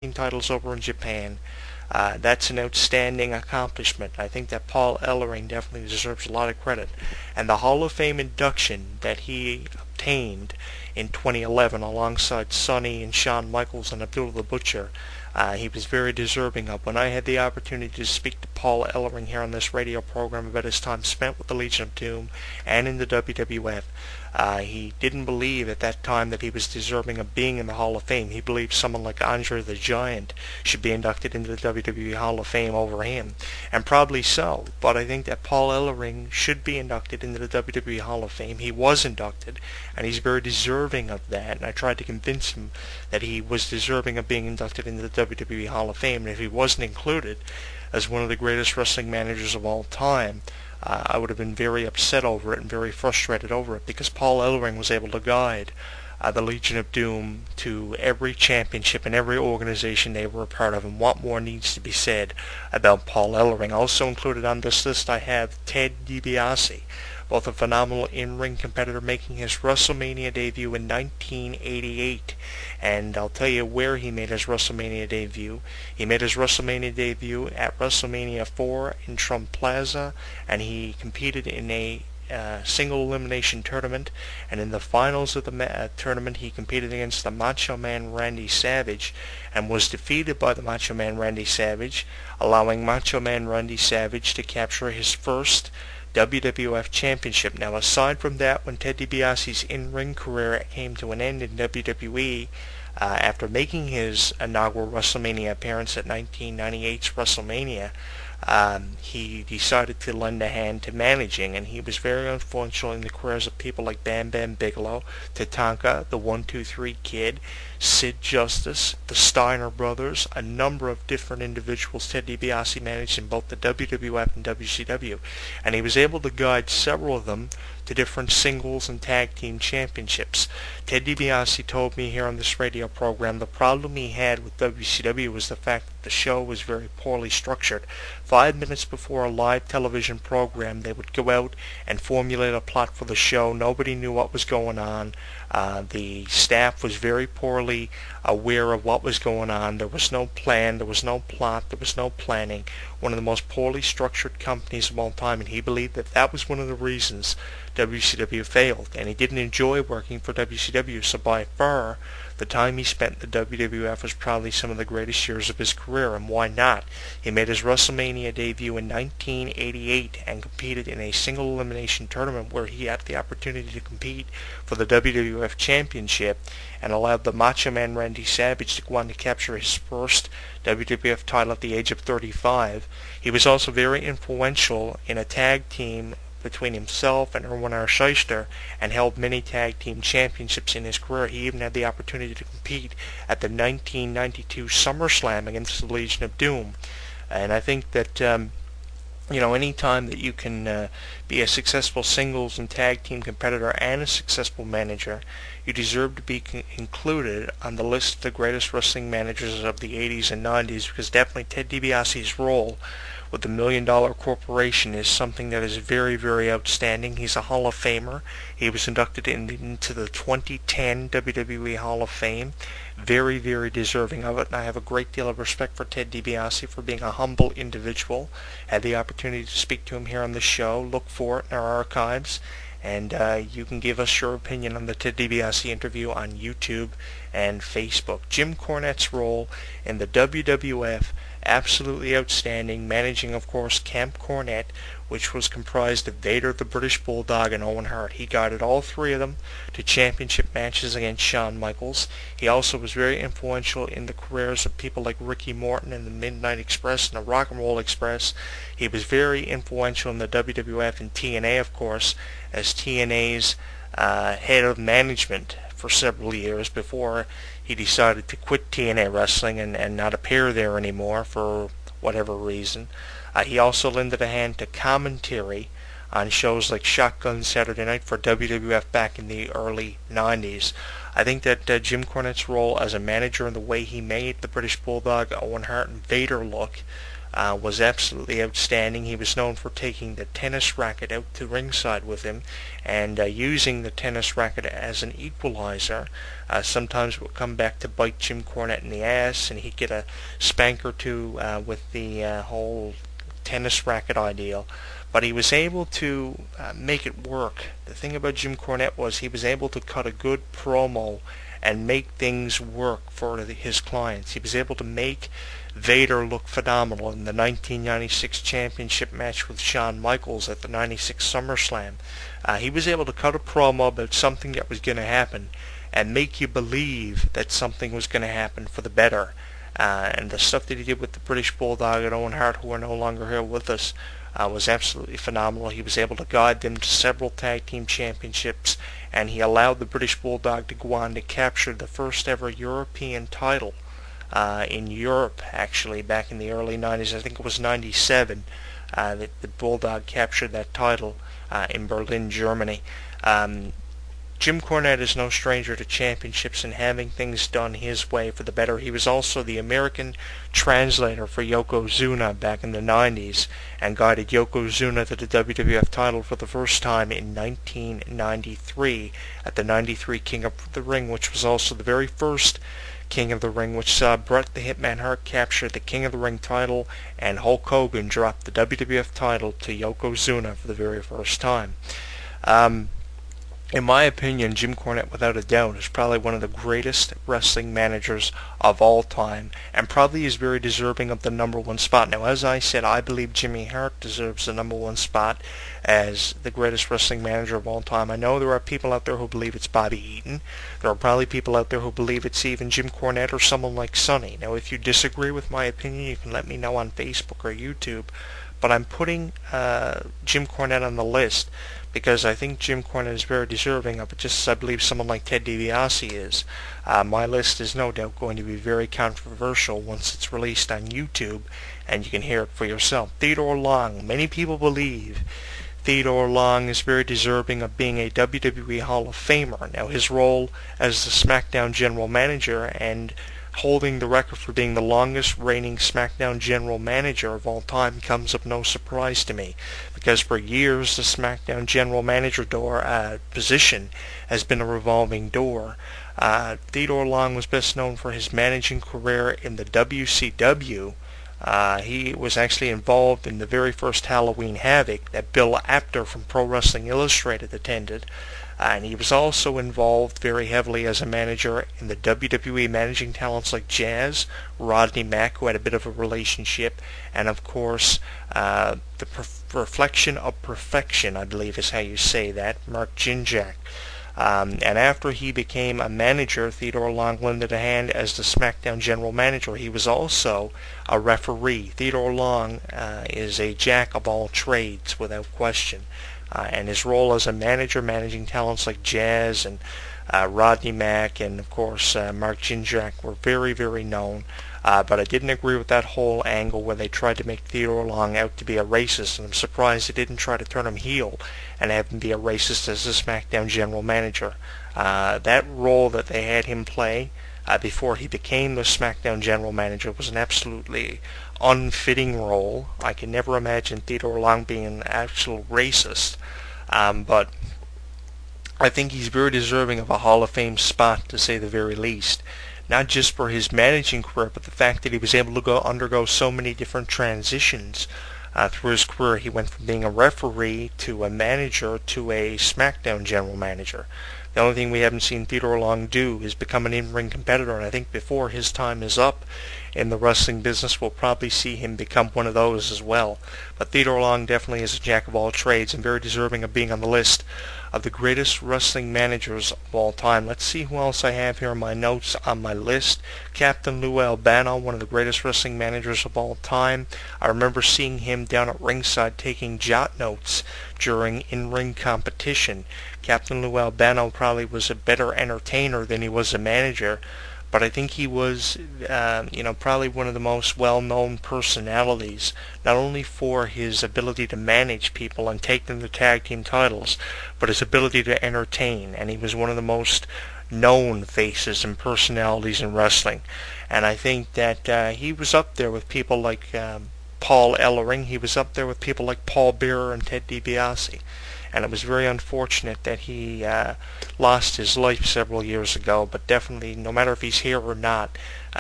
team titles over in Japan. That's an outstanding accomplishment. I think that Paul Ellering definitely deserves a lot of credit. And the Hall of Fame induction that he obtained in 2011 alongside Sonny and Shawn Michaels and Abdullah the Butcher, he was very deserving of. When I had the opportunity to speak to Paul Ellering here on this radio program about his time spent with the Legion of Doom and in the WWF, he didn't believe at that time that he was deserving of being in the Hall of Fame. He believed someone like Andre the Giant should be inducted into the WWE Hall of Fame over him, and probably so. But I think that Paul Ellering should be inducted into the WWE Hall of Fame. He was inducted, and he's very deserving of that, and I tried to convince him that he was deserving of being inducted into the WWE Hall of Fame, and if he wasn't included as one of the greatest wrestling managers of all time, I would have been very upset over it and very frustrated over it, because Paul Ellering was able to guide the Legion of Doom to every championship and every organization they were a part of. And what more needs to be said about Paul Ellering? Also included on this list I have Ted DiBiase, both a phenomenal in-ring competitor, making his WrestleMania debut in 1988. And I'll tell you where he made his WrestleMania debut. He made his WrestleMania debut at WrestleMania 4 in Trump Plaza, and he competed in a single elimination tournament, and in the finals of the tournament he competed against the Macho Man Randy Savage and was defeated by the Macho Man Randy Savage, allowing Macho Man Randy Savage to capture his first WWF Championship. Now, aside from that, when Ted DiBiase's in-ring career came to an end in WWE, after making his inaugural WrestleMania appearance at 1998's WrestleMania, he decided to lend a hand to managing, and he was very influential in the careers of people like Bam Bam Bigelow, Tatanka, the 1-2-3 Kid, Sid Justice, the Steiner Brothers, a number of different individuals Ted DiBiase managed in both the WWF and WCW, and he was able to guide several of them to different singles and tag team championships. Ted DiBiase told me here on this radio program the problem he had with WCW was the fact that the show was very poorly structured. 5 minutes before a live television program, they would go out and formulate a plot for the show. Nobody knew what was going on. The staff was very poorly aware of what was going on. There was no plan, there was no plot, there was no planning. One of the most poorly structured companies of all time, and he believed that that was one of the reasons WCW failed, and he didn't enjoy working for WCW, so by far the time he spent in the WWF was probably some of the greatest years of his career, and why not? He made his WrestleMania debut in 1988 and competed in a single elimination tournament where he had the opportunity to compete for the WWF Championship and allowed the Macho Man Randy Savage to go on to capture his first WWF title at the age of 35. He was also very influential in a tag team between himself and Erwin R. Shyster, and held many tag team championships in his career. He even had the opportunity to compete at the 1992 SummerSlam against the Legion of Doom. And I think that any time that you can be a successful singles and tag team competitor and a successful manager, you deserve to be included on the list of the greatest wrestling managers of the 80s and 90s, because definitely Ted DiBiase's role with the $1 Million Corporation is something that is very, very outstanding. He's a Hall of Famer. He was inducted into the 2010 WWE Hall of Fame. Very, very deserving of it, and I have a great deal of respect for Ted DiBiase for being a humble individual. Had the opportunity to speak to him here on the show. Look for it in our archives, and you can give us your opinion on the Ted DiBiase interview on YouTube and Facebook. Jim Cornette's role in the WWF, absolutely outstanding, managing, of course, Camp Cornette, which was comprised of Vader, the British Bulldog, and Owen Hart. He guided all three of them to championship matches against Shawn Michaels. He also was very influential in the careers of people like Ricky Morton and the Midnight Express and the Rock and Roll Express. He was very influential in the WWF and TNA, of course, as TNA's head of management for several years before he decided to quit TNA Wrestling and not appear there anymore for whatever reason. He also lended a hand to commentary on shows like Shotgun Saturday Night for WWF back in the early 90s. I think that Jim Cornette's role as a manager and the way he made the British Bulldog, Owen Hart, and Vader look was absolutely outstanding. He was known for taking the tennis racket out to ringside with him and using the tennis racket as an equalizer. Sometimes it would come back to bite Jim Cornette in the ass, and he'd get a spank or two with the whole tennis racket ideal. But he was able to make it work. The thing about Jim Cornette was he was able to cut a good promo and make things work for his clients. He was able to make Vader look phenomenal in the 1996 championship match with Shawn Michaels at the 96 SummerSlam. He was able to cut a promo about something that was going to happen and make you believe that something was going to happen for the better. And the stuff that he did with the British Bulldog and Owen Hart, who are no longer here with us, was absolutely phenomenal. He was able to guide them to several tag team championships, and he allowed the British Bulldog to go on to capture the first ever European title in Europe, actually, back in the early 90s. I think it was 97 that the Bulldog captured that title in Berlin, Germany. Jim Cornette is no stranger to championships and having things done his way for the better. He was also the American translator for Yokozuna back in the 90s and guided Yokozuna to the WWF title for the first time in 1993 at the 93 King of the Ring, which was also the very first King of the Ring, which saw Bret the Hitman Hart capture the King of the Ring title and Hulk Hogan drop the WWF title to Yokozuna for the very first time. In my opinion, Jim Cornette, without a doubt, is probably one of the greatest wrestling managers of all time, and probably is very deserving of the number one spot. Now, as I said, I believe Jimmy Hart deserves the number one spot as the greatest wrestling manager of all time. I know there are people out there who believe it's Bobby Eaton. There are probably people out there who believe it's even Jim Cornette or someone like Sonny. Now, if you disagree with my opinion, you can let me know on Facebook or YouTube. But I'm putting Jim Cornette on the list because I think Jim Cornette is very deserving of it, just as I believe someone like Ted DiBiase is. My list is no doubt going to be very controversial once it's released on YouTube, and you can hear it for yourself. Theodore Long. Many people believe Theodore Long is very deserving of being a WWE Hall of Famer. Now, his role as the SmackDown General Manager and holding the record for being the longest reigning SmackDown General Manager of all time comes of no surprise to me, because for years the SmackDown General Manager position has been a revolving door. Theodore Long was best known for his managing career in the WCW. He was actually involved in the very first Halloween Havoc that Bill Apter from Pro Wrestling Illustrated attended. And he was also involved very heavily as a manager in the WWE, managing talents like Jazz, Rodney Mack, who had a bit of a relationship, and of course the Reflection of Perfection, I believe is how you say that, Mark Jinjak. And after he became a manager, Theodore Long lended a hand as the SmackDown General Manager. He was also a referee. Theodore Long is a jack of all trades, without question. And his role as a manager, managing talents like Jazz and Rodney Mack and, of course, Mark Jinjak were very, very known. But I didn't agree with that whole angle where they tried to make Theodore Long out to be a racist, and I'm surprised they didn't try to turn him heel and have him be a racist as the SmackDown General Manager. That role that they had him play before he became the SmackDown General Manager was an absolutely unfitting role. I can never imagine Theodore Long being an actual racist, but I think he's very deserving of a Hall of Fame spot, to say the very least. Not just for his managing career, but the fact that he was able to undergo so many different transitions through his career. He went from being a referee to a manager to a SmackDown General Manager. The only thing we haven't seen Theodore Long do is become an in-ring competitor, and I think before his time is up in the wrestling business, we'll probably see him become one of those as well. But Theodore Long definitely is a jack of all trades and very deserving of being on the list of the greatest wrestling managers of all time. Let's see who else I have here in my notes on my list. Captain Lou Albano, one of the greatest wrestling managers of all time. I remember seeing him down at ringside taking jot notes during in-ring competition. Captain Lou Albano probably was a better entertainer than he was a manager, but I think he was, probably one of the most well-known personalities, not only for his ability to manage people and take them to tag team titles, but his ability to entertain, and he was one of the most known faces and personalities in wrestling. And I think that he was up there with people like Paul Ellering. He was up there with people like Paul Bearer and Ted DiBiase. And it was very unfortunate that he lost his life several years ago. But definitely, no matter if he's here or not,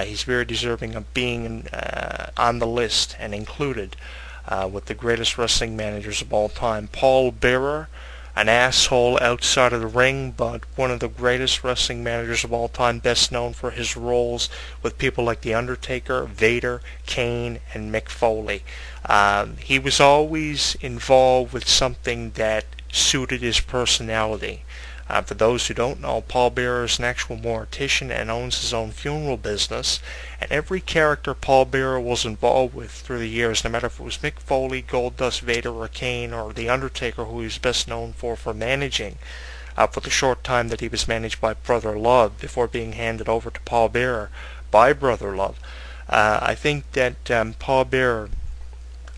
he's very deserving of being on the list and included with the greatest wrestling managers of all time. Paul Bearer, an asshole outside of the ring, but one of the greatest wrestling managers of all time, best known for his roles with people like The Undertaker, Vader, Kane, and Mick Foley. He was always involved with something that suited his personality. For those who don't know, Paul Bearer is an actual mortician and owns his own funeral business. And every character Paul Bearer was involved with through the years, no matter if it was Mick Foley, Goldust, Vader, or Kane, or The Undertaker, who he was best known for managing for the short time that he was managed by Brother Love before being handed over to Paul Bearer by Brother Love. I think that Paul Bearer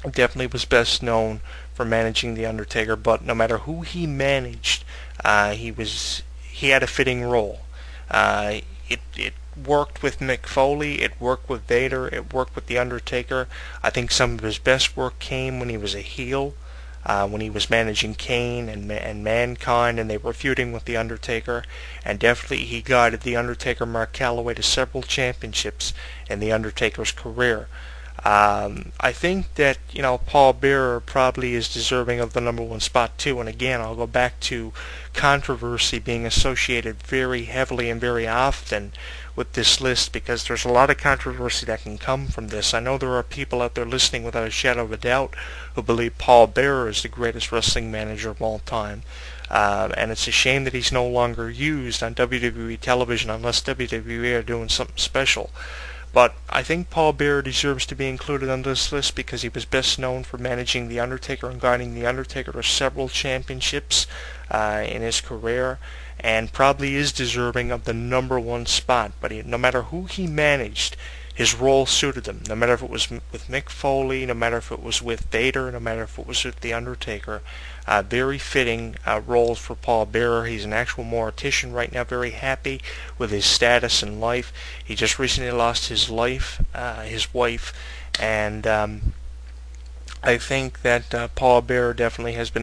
definitely was best known for managing The Undertaker, but no matter who he managed, he had a fitting role. It worked with Mick Foley, it worked with Vader, it worked with The Undertaker. I think some of his best work came when he was a heel, when he was managing Kane and Mankind, and they were feuding with The Undertaker. And definitely he guided The Undertaker, Mark Calloway, to several championships in The Undertaker's career. I think that, Paul Bearer probably is deserving of the number one spot too. And again, I'll go back to controversy being associated very heavily and very often with this list, because there's a lot of controversy that can come from this. I know there are people out there listening without a shadow of a doubt who believe Paul Bearer is the greatest wrestling manager of all time. And it's a shame that he's no longer used on WWE television unless WWE are doing something special. But I think Paul Bearer deserves to be included on this list because he was best known for managing The Undertaker and guiding The Undertaker to several championships in his career, and probably is deserving of the number one spot. But no matter who he managed, his role suited him. No matter if it was with Mick Foley, no matter if it was with Vader, no matter if it was with The Undertaker. Very fitting roles for Paul Bearer. He's an actual mortician right now, very happy with his status in life. He just recently lost his wife, and I think that Paul Bearer definitely has been